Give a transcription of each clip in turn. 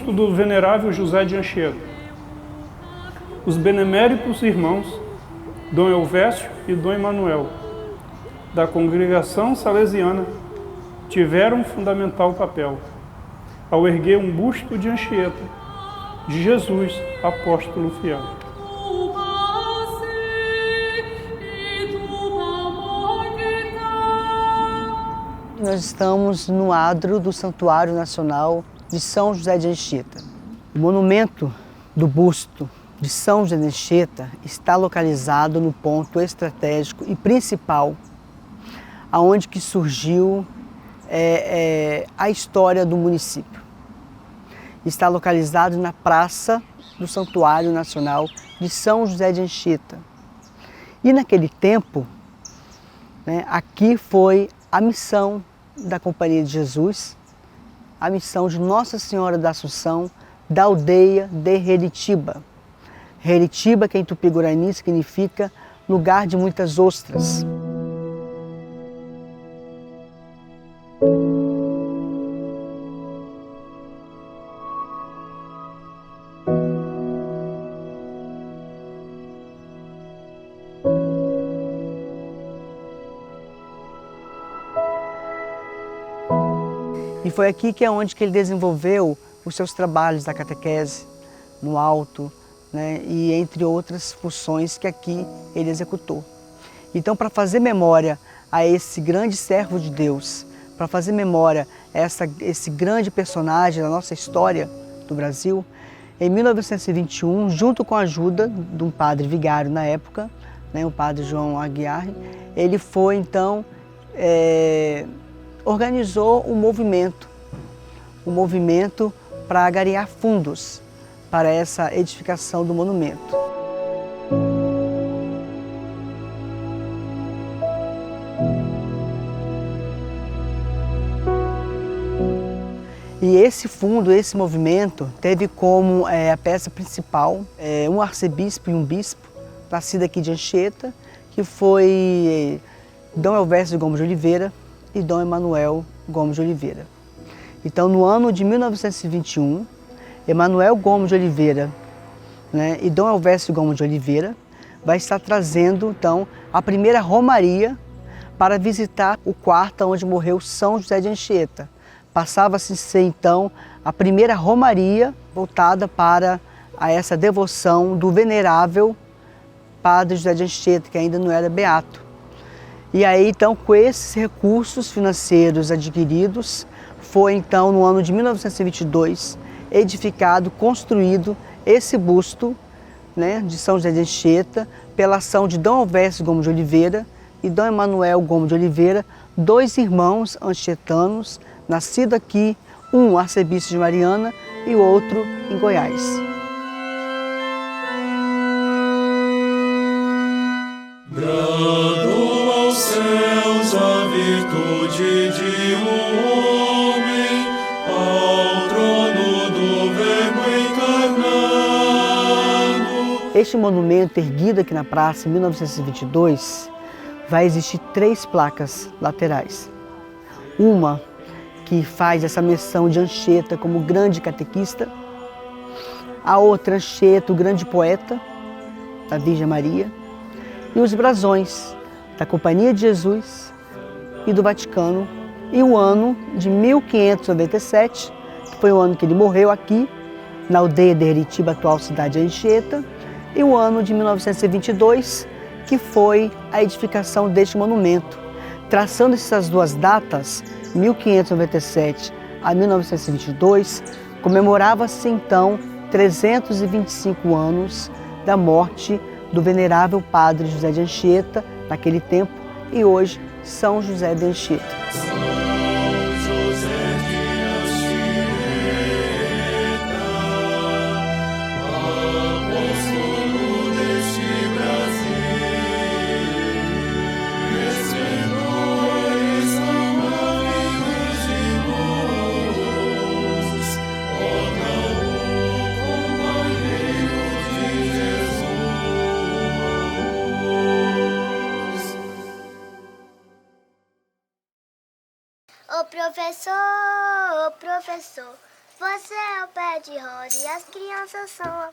busto do venerável José de Anchieta. Os beneméritos irmãos Dom Elvésio e Dom Emanuel, da congregação salesiana, tiveram um fundamental papel ao erguer um busto de Anchieta, de Jesus, apóstolo fiel. Nós estamos no adro do Santuário Nacional de São José de Anchieta. O monumento do busto de São José de Anchieta está localizado no ponto estratégico e principal, aonde que surgiu a história do município. Está localizado na Praça do Santuário Nacional de São José de Anchieta. E naquele tempo, aqui foi a missão da Companhia de Jesus, a missão de Nossa Senhora da Assunção, da aldeia de Heritiba. Heritiba, que em Tupi-Guarani significa lugar de muitas ostras. E foi aqui que é onde que ele desenvolveu os seus trabalhos da catequese, no alto, e entre outras funções que aqui ele executou. Então, para fazer memória a esse grande servo de Deus, para fazer memória a esse grande personagem da nossa história do Brasil, em 1921, junto com a ajuda de um padre vigário na época, o padre João Aguiar, ele foi então, organizou um movimento para angariar fundos para essa edificação do monumento. E esse fundo, esse movimento, teve como a peça principal um arcebispo e um bispo, nascido aqui de Anchieta, que foi Dom Elvésio Gomes de Oliveira e Dom Emanuel Gomes de Oliveira. Então, no ano de 1921, Emanuel Gomes de Oliveira e Dom Elvésio Gomes de Oliveira vai estar trazendo, então, a primeira romaria para visitar o quarto onde morreu São José de Anchieta. Passava-se a ser, então, a primeira romaria voltada para essa devoção do venerável Padre José de Anchieta, que ainda não era beato. E aí, então, com esses recursos financeiros adquiridos, foi, então, no ano de 1922, edificado, construído esse busto de São José de Anchieta, pela ação de Dom Elvésio Gomes de Oliveira e Dom Emanuel Gomes de Oliveira, dois irmãos anchietanos, nascido aqui, um arcebispo de Mariana e o outro em Goiás. Brando aos céus a virtude de homem, ao trono do Verbo encarnado. Este monumento, erguido aqui na praça em 1922, vai existir 3 placas laterais. Uma que faz essa menção de Anchieta como grande catequista, a outra Anchieta, o grande poeta, da Virgem Maria, e os brasões da Companhia de Jesus e do Vaticano, e o ano de 1597, que foi o ano que ele morreu aqui, na aldeia de Heritiba, atual cidade de Anchieta, e o ano de 1922, que foi a edificação deste monumento. Traçando essas duas datas, 1597 a 1922, comemorava-se então 325 anos da morte do venerável Padre José de Anchieta, naquele tempo, e hoje São José de Anchieta. Ô professor, Você é o pé de rosa e as crianças são a...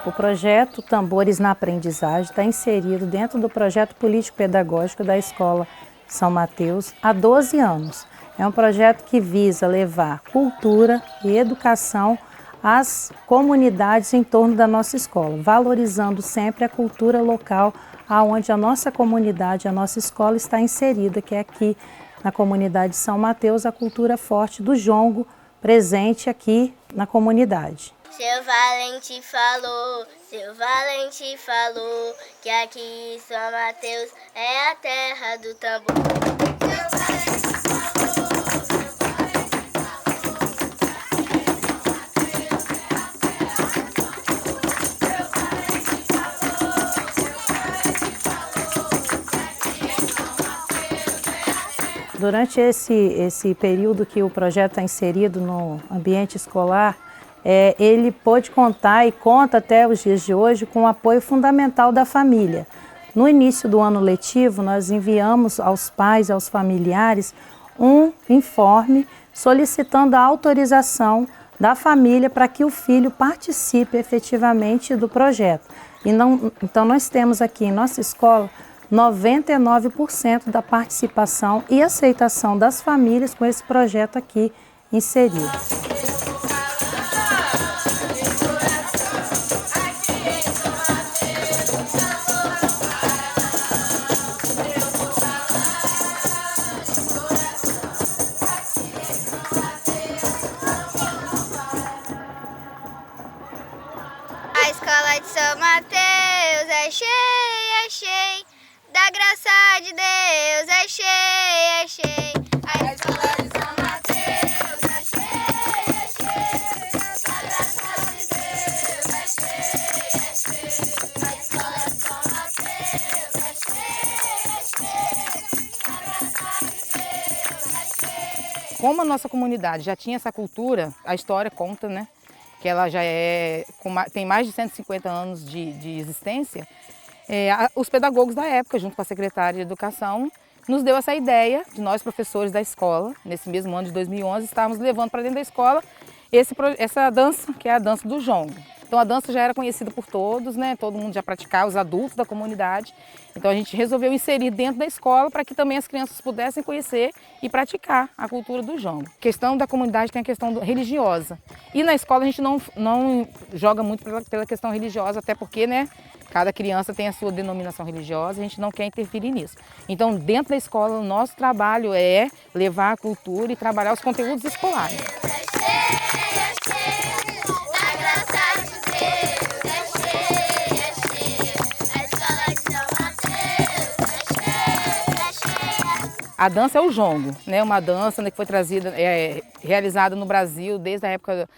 O projeto Tambores na Aprendizagem está inserido dentro do projeto político-pedagógico da Escola São Mateus há 12 anos. É um projeto que visa levar cultura e educação às comunidades em torno da nossa escola, valorizando sempre a cultura local aonde a nossa comunidade, a nossa escola está inserida, que é aqui na comunidade de São Mateus, a cultura forte do jongo presente aqui na comunidade. Seu Valente falou, que aqui em São Mateus é a terra do tambor. Seu Valente Durante esse período que o projeto está inserido no ambiente escolar, ele pôde contar e conta até os dias de hoje com o apoio fundamental da família. No início do ano letivo, nós enviamos aos pais e aos familiares um informe solicitando a autorização da família para que o filho participe efetivamente do projeto. Então nós temos aqui em nossa escola 99% da participação e aceitação das famílias com esse projeto aqui inserido. A escola de São Mateus é cheia, da graça de Deus é cheia, A escola de São Mateus é cheia, da graça de Deus é cheia, A escola de São Mateus é cheia, da graça de Deus é cheia. Como a nossa comunidade já tinha essa cultura, a história conta, né? Que ela já tem mais de 150 anos de existência, os pedagogos da época, junto com a secretária de Educação, nos deu essa ideia de nós, professores da escola, nesse mesmo ano de 2011, estávamos levando para dentro da escola essa dança, que é a dança do jongo. Então a dança já era conhecida por todos, né? Todo mundo já praticava, os adultos da comunidade. Então a gente resolveu inserir dentro da escola para que também as crianças pudessem conhecer e praticar a cultura do jongo. A questão da comunidade tem a questão religiosa. E na escola a gente não joga muito pela questão religiosa, até porque, né? Cada criança tem a sua denominação religiosa, a gente não quer interferir nisso. Então, dentro da escola, o nosso trabalho é levar a cultura e trabalhar os conteúdos escolares. A dança é o jongo, né? Uma dança, né, que foi trazida, realizada no Brasil desde a época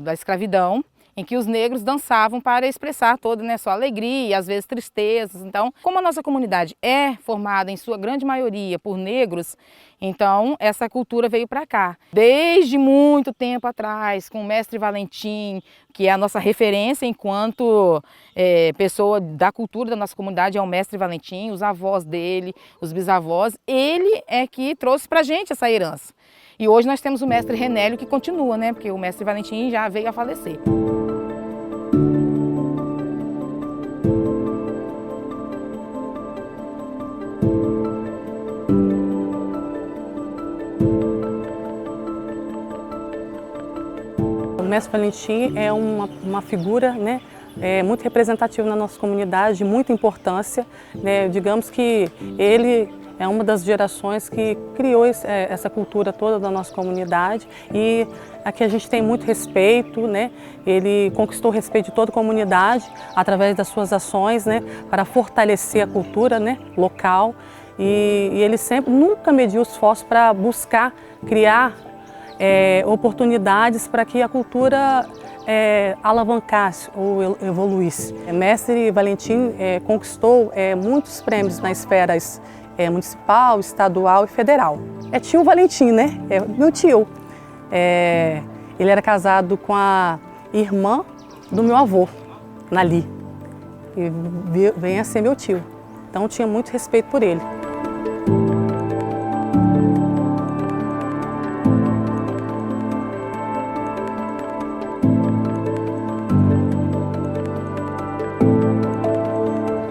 da escravidão, em que os negros dançavam para expressar toda, né, sua alegria e às vezes tristezas. Então, como a nossa comunidade é formada em sua grande maioria por negros, então essa cultura veio para cá. Desde muito tempo atrás, com o mestre Valentim, que é a nossa referência enquanto pessoa da cultura da nossa comunidade, é o mestre Valentim, os avós dele, os bisavós, ele é que trouxe para a gente essa herança. E hoje nós temos o mestre Renélio que continua, né, porque o mestre Valentim já veio a falecer. O mestre Valentim é uma figura, né, muito representativa na nossa comunidade, de muita importância, né? Digamos que ele é uma das gerações que criou essa cultura toda da nossa comunidade e aqui a gente tem muito respeito, né? Ele conquistou o respeito de toda a comunidade através das suas ações, né, para fortalecer a cultura, né, local e ele sempre nunca mediu esforço para buscar criar oportunidades para que a cultura alavancasse ou evoluísse. Mestre Valentim conquistou muitos prêmios nas esferas municipal, estadual e federal. É tio Valentim, né? É meu tio. Ele era casado com a irmã do meu avô, Nali, e vem a ser meu tio. Então tinha muito respeito por ele.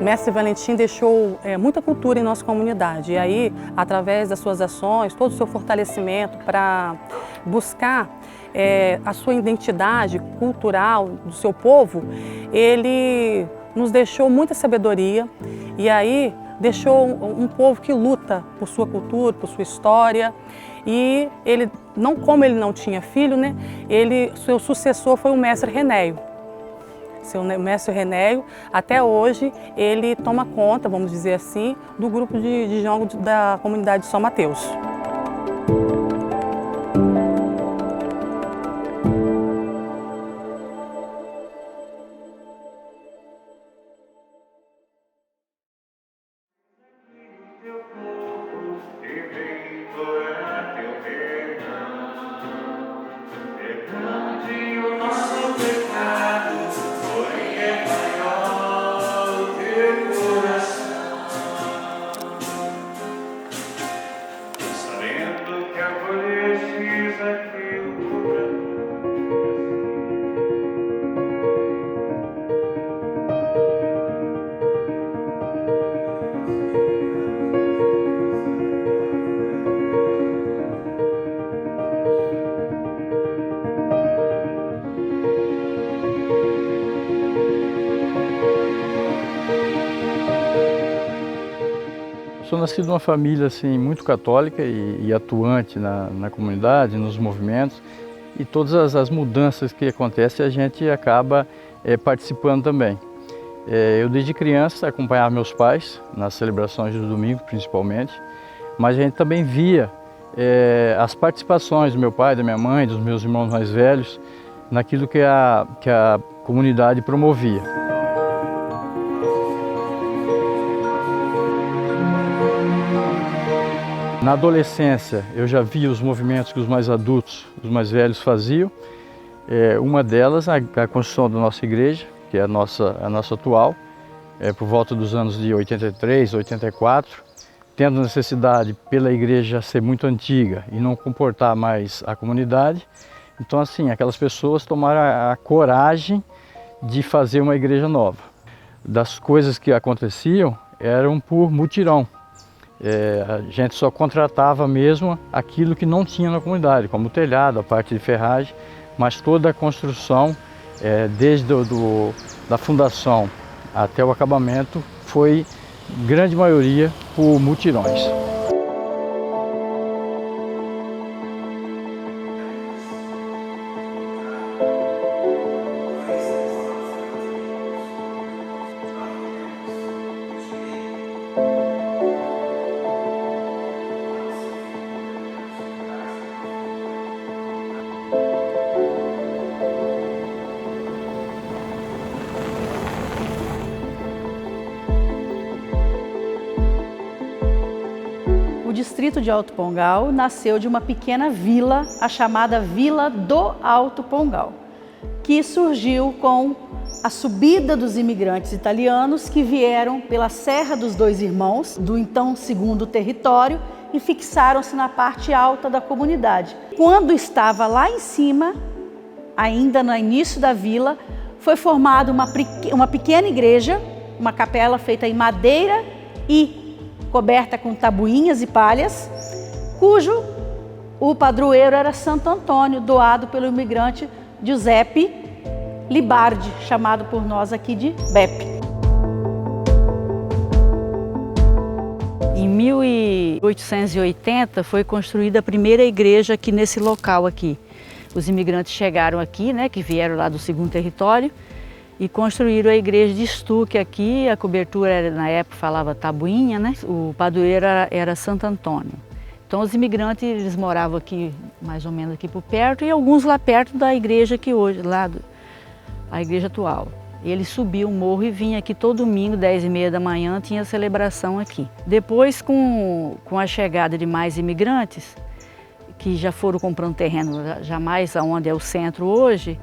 Mestre Valentim deixou muita cultura em nossa comunidade e aí, através das suas ações, todo o seu fortalecimento para buscar a sua identidade cultural do seu povo, ele nos deixou muita sabedoria e aí deixou um povo que luta por sua cultura, por sua história. E ele, como ele não tinha filho, né, seu sucessor foi o mestre Renéio. Seu mestre Renéio, até hoje, ele toma conta, vamos dizer assim, do grupo de jongo da comunidade de São Mateus. Sou nascido numa família assim, muito católica e atuante na comunidade, nos movimentos, e todas as mudanças que acontecem a gente acaba participando também. Eu desde criança acompanhava meus pais nas celebrações do domingo principalmente, mas a gente também via as participações do meu pai, da minha mãe, dos meus irmãos mais velhos, naquilo que a comunidade promovia. Na adolescência, eu já via os movimentos que os mais adultos, os mais velhos faziam. Uma delas, a construção da nossa igreja, que é a nossa atual, por volta dos anos de 83, 84, tendo necessidade pela igreja ser muito antiga e não comportar mais a comunidade. Então, assim, aquelas pessoas tomaram a coragem de fazer uma igreja nova. Das coisas que aconteciam eram por mutirão. A gente só contratava mesmo aquilo que não tinha na comunidade, como o telhado, a parte de ferragem, mas toda a construção, desde da fundação até o acabamento, foi, grande maioria, por mutirões. O distrito de Alto Pongal nasceu de uma pequena vila, a chamada Vila do Alto Pongal, que surgiu com a subida dos imigrantes italianos que vieram pela Serra dos Dois Irmãos, do então segundo território, e fixaram-se na parte alta da comunidade. Quando estava lá em cima, ainda no início da vila, foi formada uma pequena igreja, uma capela feita em madeira e coberta com tabuinhas e palhas, cujo o padroeiro era Santo Antônio, doado pelo imigrante Giuseppe Libardi, chamado por nós aqui de Beppe. Em 1880 foi construída a primeira igreja aqui nesse local aqui. Os imigrantes chegaram aqui, né, que vieram lá do segundo território, e construíram a igreja de estuque aqui. A cobertura era, na época falava tabuinha, né? O padroeiro era Santo Antônio. Então os imigrantes eles moravam aqui mais ou menos aqui por perto, e alguns lá perto da igreja que hoje, a igreja atual. Ele subia o morro e vinha aqui todo domingo, 10h30 da manhã, tinha celebração aqui. Depois, com a chegada de mais imigrantes, que já foram comprando terreno jamais aonde é o centro hoje,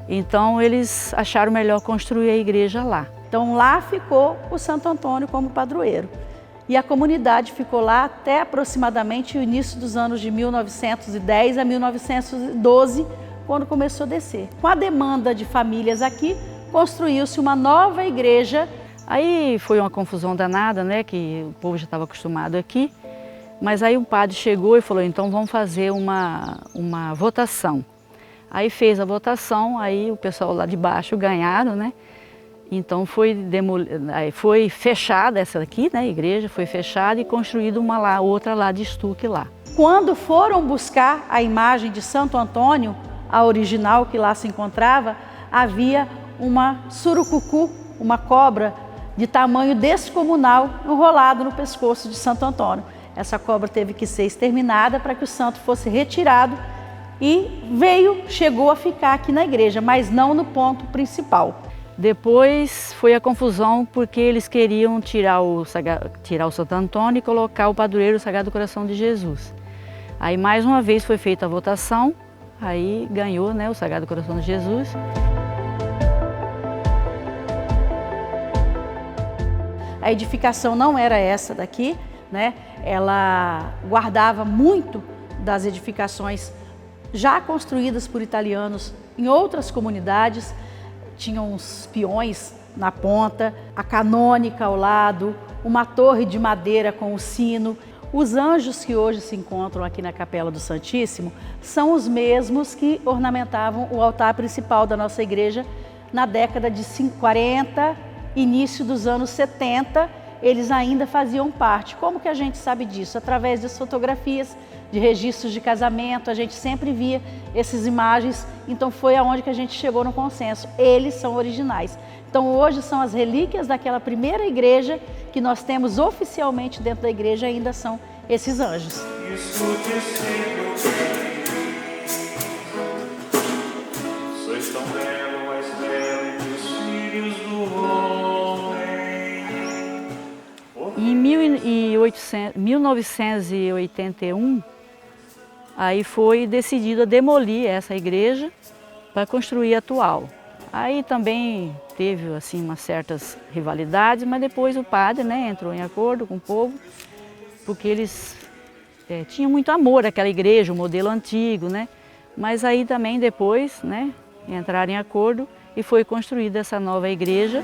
então eles acharam melhor construir a igreja lá. Então lá ficou o Santo Antônio como padroeiro. E a comunidade ficou lá até aproximadamente o início dos anos de 1910 a 1912, quando começou a descer. Com a demanda de famílias aqui, construiu-se uma nova igreja. Aí foi uma confusão danada, né, que o povo já estava acostumado aqui. Mas aí o padre chegou e falou, então vamos fazer uma votação. Aí fez a votação, aí o pessoal lá de baixo ganharam, né? Então foi fechada essa aqui, né, a igreja foi fechada e construída outra lá de estuque lá. Quando foram buscar a imagem de Santo Antônio, a original que lá se encontrava, havia uma surucucu, uma cobra de tamanho descomunal enrolado no pescoço de Santo Antônio. Essa cobra teve que ser exterminada para que o santo fosse retirado e chegou a ficar aqui na igreja, mas não no ponto principal. Depois foi a confusão porque eles queriam tirar o Santo Antônio e colocar o padroeiro Sagrado Coração de Jesus. Aí mais uma vez foi feita a votação, aí ganhou, né, o Sagrado Coração de Jesus. A edificação não era essa daqui, né? Ela guardava muito das edificações já construídas por italianos em outras comunidades. Tinham uns peões na ponta, a canônica ao lado, uma torre de madeira com o sino. Os anjos que hoje se encontram aqui na Capela do Santíssimo são os mesmos que ornamentavam o altar principal da nossa igreja na década de 40, início dos anos 70, eles ainda faziam parte. Como que a gente sabe disso? Através das fotografias, de registros de casamento, a gente sempre via essas imagens, então foi aonde que a gente chegou no consenso, eles são originais. Então hoje são as relíquias daquela primeira igreja que nós temos oficialmente dentro da igreja, ainda são esses anjos. Sois tão belo, mais belo que os filhos do homem. Em 1981, aí foi decidido demolir essa igreja para construir a atual. Aí também teve assim umas certas rivalidades, mas depois o padre, né, entrou em acordo com o povo, porque eles tinham muito amor àquela igreja, o modelo antigo, né? Mas aí também depois, né, entraram em acordo e foi construída essa nova igreja.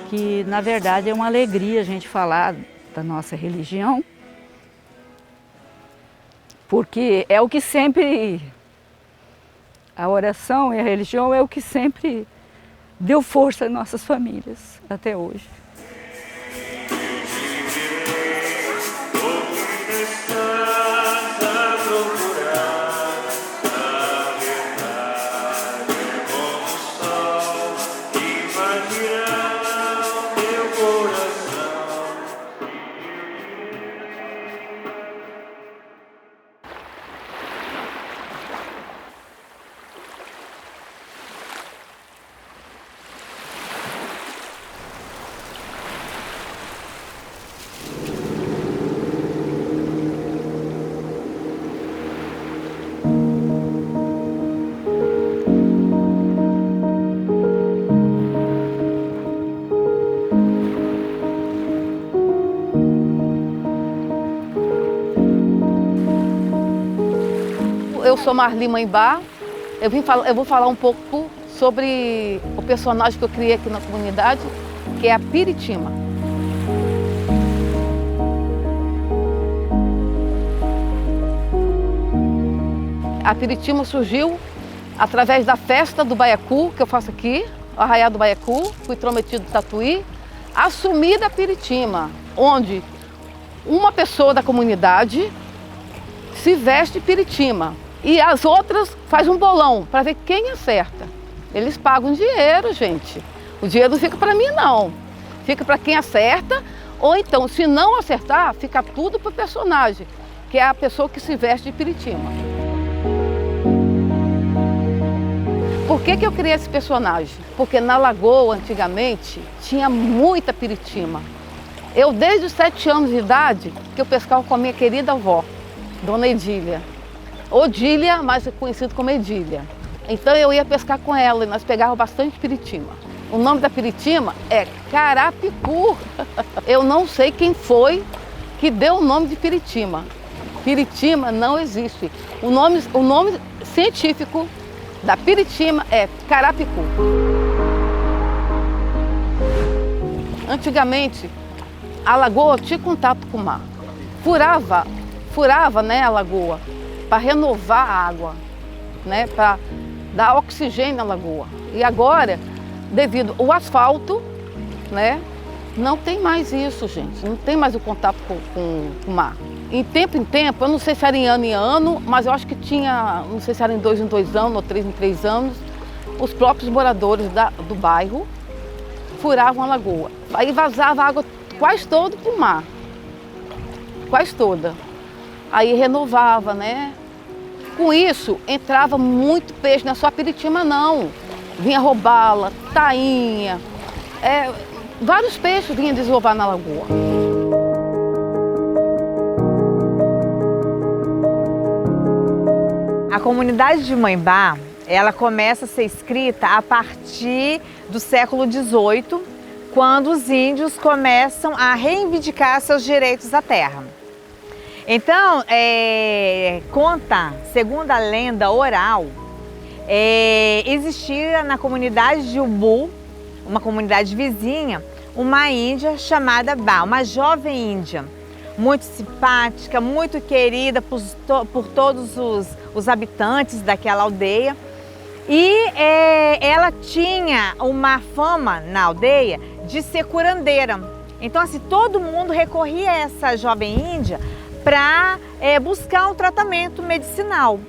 Que na verdade é uma alegria a gente falar da nossa religião, porque é o que sempre, a oração e a religião é o que sempre deu força às nossas famílias até hoje. Eu sou Marli Mãibá, eu vou falar um pouco sobre o personagem que eu criei aqui na comunidade, que é a Piritima. A Piritima surgiu através da festa do Baiacu, que eu faço aqui, o Arraiá do Baiacu, fui intrometido do Tatuí, assumida a Piritima, onde uma pessoa da comunidade se veste Piritima e as outras fazem um bolão para ver quem acerta. Eles pagam dinheiro, gente. O dinheiro não fica para mim, não. Fica para quem acerta, ou então, se não acertar, fica tudo para o personagem, que é a pessoa que se veste de Piritima. Por que eu criei esse personagem? Porque na Lagoa, antigamente, tinha muita Piritima. Eu, desde os 7 anos de idade, que eu pescava com a minha querida avó, Dona Edília. Odília, mais conhecido como Edília. Então eu ia pescar com ela e nós pegávamos bastante Piritima. O nome da Piritima é Carapicu. Eu não sei quem foi que deu o nome de Piritima. Piritima não existe. O nome científico da Piritima é Carapicu. Antigamente, a lagoa tinha contato com o mar. Furava, né, a lagoa para renovar a água, né, para dar oxigênio à lagoa. E agora, devido ao asfalto, né, não tem mais isso, gente. Não tem mais o contato com o mar. Em tempo, eu não sei se era em ano, mas eu acho que tinha, não sei se era em 2 em 2 anos ou 3 em 3 anos, os próprios moradores do bairro furavam a lagoa. Aí vazava a água quase toda para o mar, quase toda. Aí renovava, né? Com isso, entrava muito peixe, não é só Piritima não. Vinha robala, tainha, vários peixes vinham desovar na lagoa. A comunidade de Moimbá, ela começa a ser escrita a partir do século XVIII, quando os índios começam a reivindicar seus direitos à terra. Então, conta, segundo a lenda oral, existia na comunidade de Ubu, uma comunidade vizinha, uma índia chamada Bá, uma jovem índia, muito simpática, muito querida por todos os habitantes daquela aldeia. E ela tinha uma fama na aldeia de ser curandeira. Então, assim, todo mundo recorria a essa jovem índia para buscar um tratamento medicinal.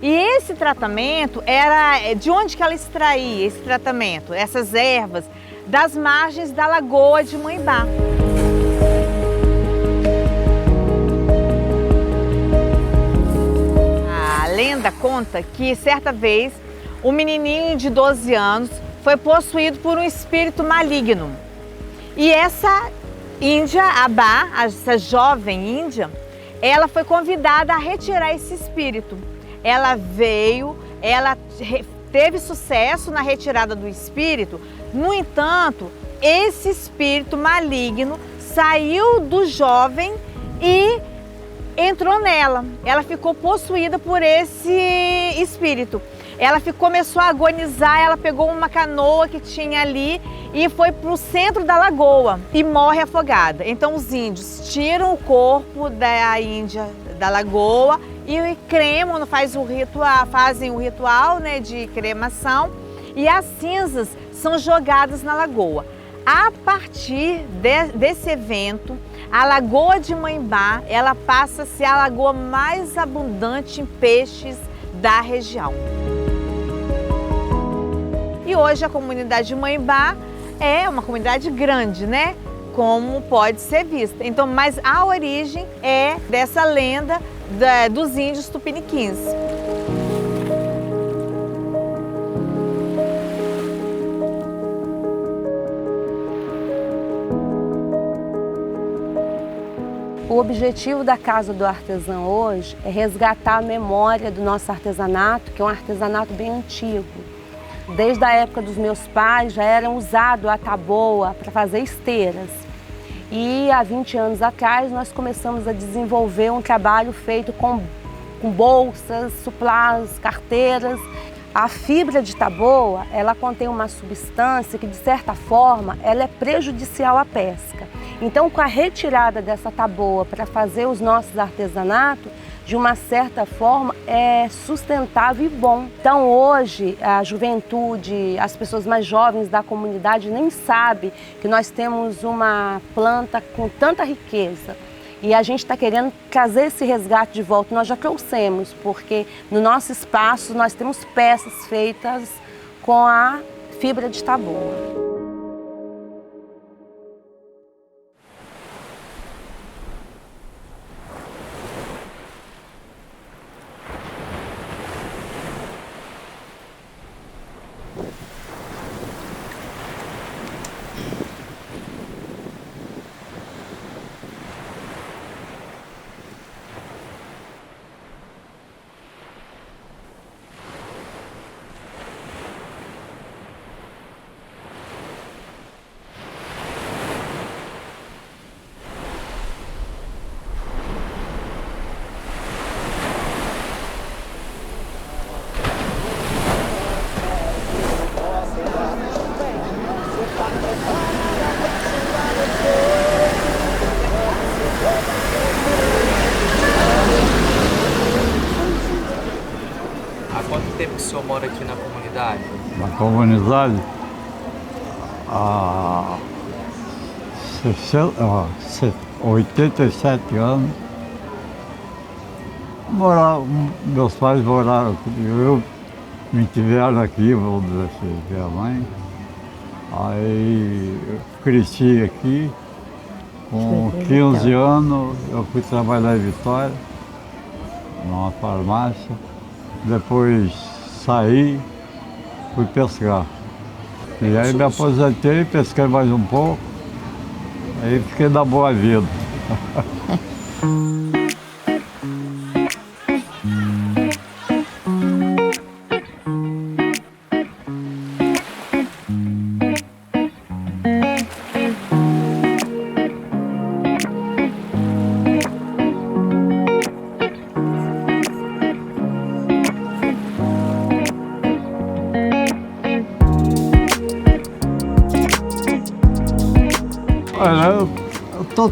E esse tratamento era... De onde que ela extraía esse tratamento? Essas ervas das margens da Lagoa de Moimbá. A lenda conta que, certa vez, um menininho de 12 anos foi possuído por um espírito maligno. E essa índia, Abá, essa jovem índia, ela foi convidada a retirar esse espírito. Ela veio, ela teve sucesso na retirada do espírito. No entanto, esse espírito maligno saiu do jovem e entrou nela. Ela ficou possuída por esse espírito. Ela começou a agonizar, ela pegou uma canoa que tinha ali e foi para o centro da lagoa e morre afogada. Então os índios tiram o corpo da índia da lagoa e cremam, fazem o ritual, né, de cremação, e as cinzas são jogadas na lagoa. A partir desse evento, a Lagoa de Moimbá, ela passa a ser a lagoa mais abundante em peixes da região. E hoje a comunidade de Moimbá é uma comunidade grande, né? Como pode ser vista. Então, mas a origem é dessa lenda dos índios tupiniquins. O objetivo da Casa do Artesão hoje é resgatar a memória do nosso artesanato, que é um artesanato bem antigo. Desde a época dos meus pais já era usado a taboa para fazer esteiras. E há 20 anos atrás nós começamos a desenvolver um trabalho feito com bolsas, suplás, carteiras. A fibra de taboa, ela contém uma substância que, de certa forma, ela é prejudicial à pesca. Então, com a retirada dessa taboa para fazer os nossos artesanatos, de uma certa forma, é sustentável e bom. Então, hoje, a juventude, as pessoas mais jovens da comunidade nem sabem que nós temos uma planta com tanta riqueza. E a gente está querendo trazer esse resgate de volta. Nós já trouxemos, porque no nosso espaço nós temos peças feitas com a fibra de taboa. tempo que o senhor mora aqui na comunidade? Na comunidade, há 87 anos. Meus pais moraram aqui, me tiveram aqui, vamos dizer assim, minha mãe. Aí eu cresci aqui, com 15 anos eu fui trabalhar em Vitória, numa farmácia. Depois saí, fui pescar. E aí me aposentei, pesquei mais um pouco, aí fiquei na boa vida. Olha, eu estou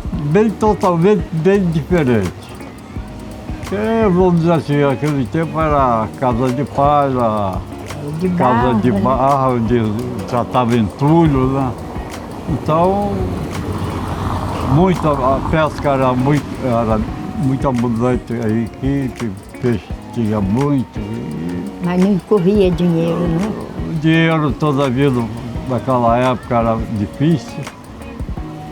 totalmente bem diferente. Porque, vamos dizer assim, aquele tempo era casa de palha, casa de barro, já estava entulho, né? Então, a pesca era muito abundante aqui, peixe tinha muito. Mas não corria dinheiro, né? O dinheiro toda a vida naquela época era difícil.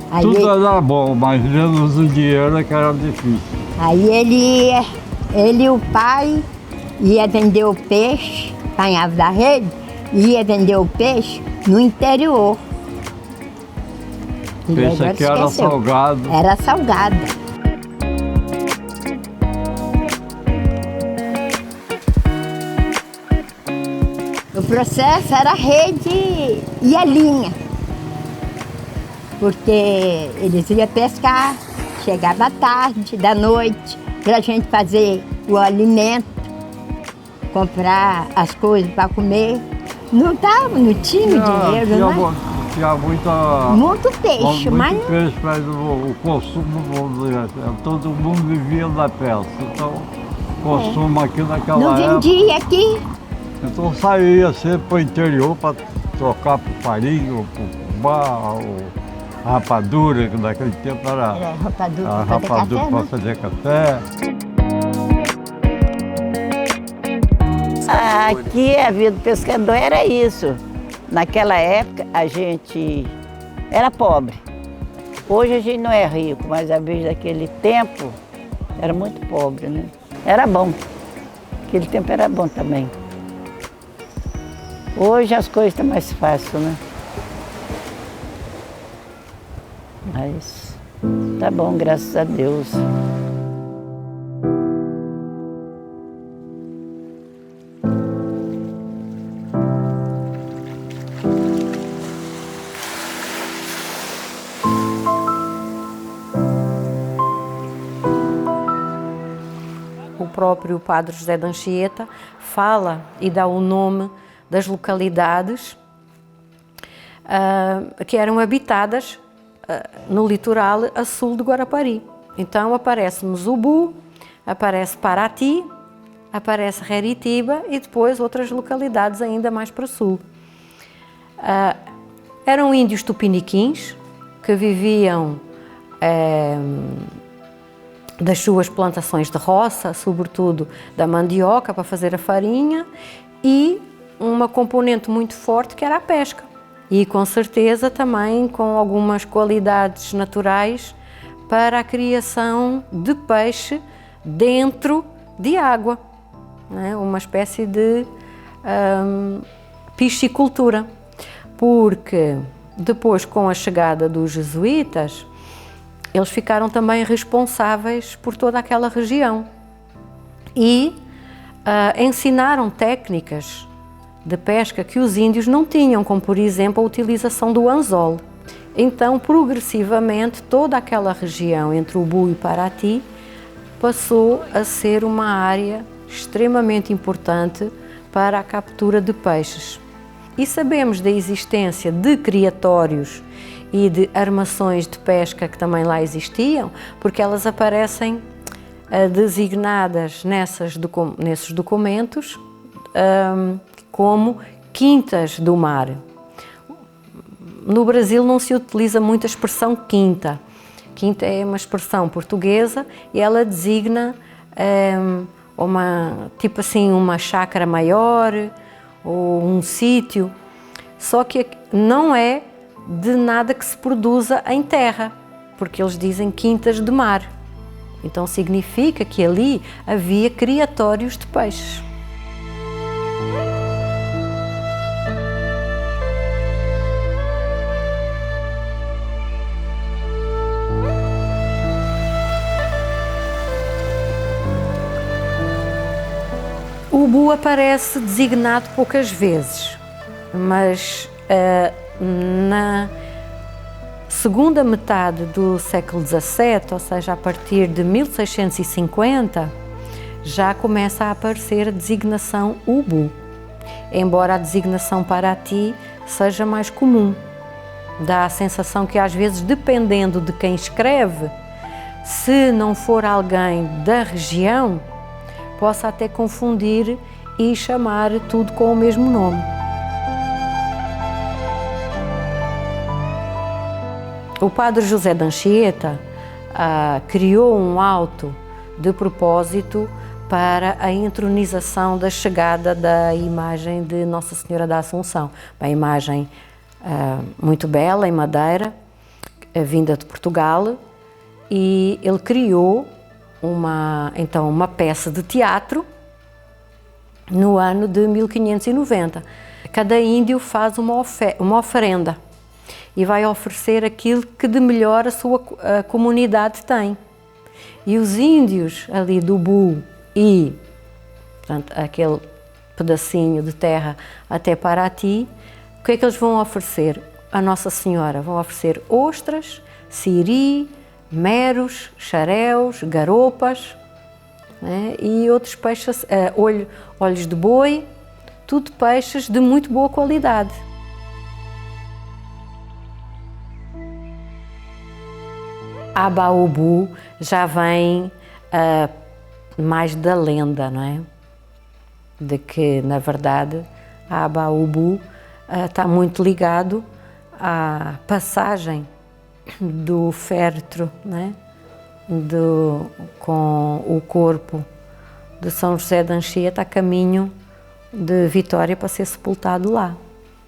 Aí tudo era bom, mas menos o dinheiro é que era difícil. Aí ele e o pai ia vender o peixe, apanhava da rede, ia vender o peixe no interior. O peixe aqui era salgado. Era salgado. O processo era a rede e a linha. Porque eles iam pescar, chegava à tarde, da noite, para a gente fazer o alimento, comprar as coisas para comer. Não tinha dinheiro, né? Tinha muito peixe, mas peixe, mas o consumo, vamos dizer, todo mundo vivia da pesca, então o consumo aqui naquela época... Não vendia aqui. Então saía sempre para o interior para trocar por farinha, ou por barro, rapadura, que naquele tempo era rapadura para fazer café. Aqui a vida do pescador era isso. Naquela época a gente era pobre. Hoje a gente não é rico, mas a vez daquele tempo era muito pobre, né? Era bom. Aquele tempo era bom também. Hoje as coisas estão mais fáceis, né? Mas tá bom, graças a Deus. O próprio Padre José de Anchieta fala e dá o nome das localidades que eram habitadas no litoral a sul de Guarapari. Então aparece-nos Ubu, aparece Paraty, aparece Reritiba e depois outras localidades ainda mais para sul. Eram índios tupiniquins que viviam das suas plantações de roça, sobretudo da mandioca para fazer a farinha, e uma componente muito forte que era a pesca. E com certeza também com algumas qualidades naturais para a criação de peixe dentro de água, né? Uma espécie de piscicultura, porque depois, com a chegada dos jesuítas, eles ficaram também responsáveis por toda aquela região e ensinaram técnicas de pesca que os índios não tinham, como por exemplo a utilização do anzol. Então, progressivamente, toda aquela região entre Ubu e Paraty passou a ser uma área extremamente importante para a captura de peixes. E sabemos da existência de criatórios e de armações de pesca que também lá existiam, porque elas aparecem designadas nesses documentos como quintas do mar. No Brasil não se utiliza muito a expressão quinta. Quinta é uma expressão portuguesa e ela designa tipo assim, uma chácara maior ou um sítio. Só que não é de nada que se produza em terra, porque eles dizem quintas de mar. Então significa que ali havia criatórios de peixes. O ubu aparece designado poucas vezes, mas na segunda metade do século XVII, ou seja, a partir de 1650, já começa a aparecer a designação ubu, embora a designação Paraty seja mais comum. Dá a sensação que às vezes, dependendo de quem escreve, se não for alguém da região, possa até confundir e chamar tudo com o mesmo nome. O padre José de Anchieta criou um alto de propósito para a entronização da chegada da imagem de Nossa Senhora da Assunção. Uma imagem muito bela, em madeira, vinda de Portugal, e ele criou uma peça de teatro no ano de 1590. Cada índio faz uma oferenda e vai oferecer aquilo que de melhor a sua comunidade tem. E os índios ali do Ubu e, portanto, aquele pedacinho de terra até Paraty, o que é que eles vão oferecer a Nossa Senhora? Vão oferecer ostras, siri, meros, xaréus, garopas, né? E outros peixes, olhos de boi, tudo peixes de muito boa qualidade. Aba-Ubu já vem mais da lenda, não é? De que, na verdade, Aba-Ubu está muito ligado à passagem do féretro, né? Com o corpo de São José de Anchieta a caminho de Vitória para ser sepultado lá.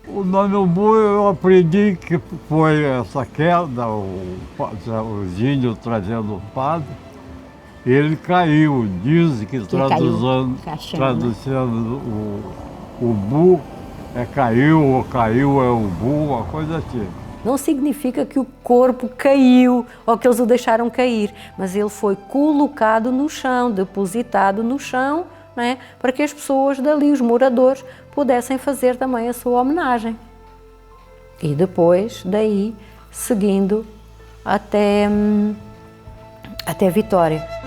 O nome Ubu eu aprendi que foi essa queda, os índios trazendo o padre, ele caiu, dizem que traduzindo o Ubu caiu, ou caiu é Ubu, uma coisa assim. Não significa que o corpo caiu ou que eles o deixaram cair, mas ele foi colocado no chão, depositado no chão, né, para que as pessoas dali, os moradores, pudessem fazer também a sua homenagem. E depois, daí, seguindo até Vitória.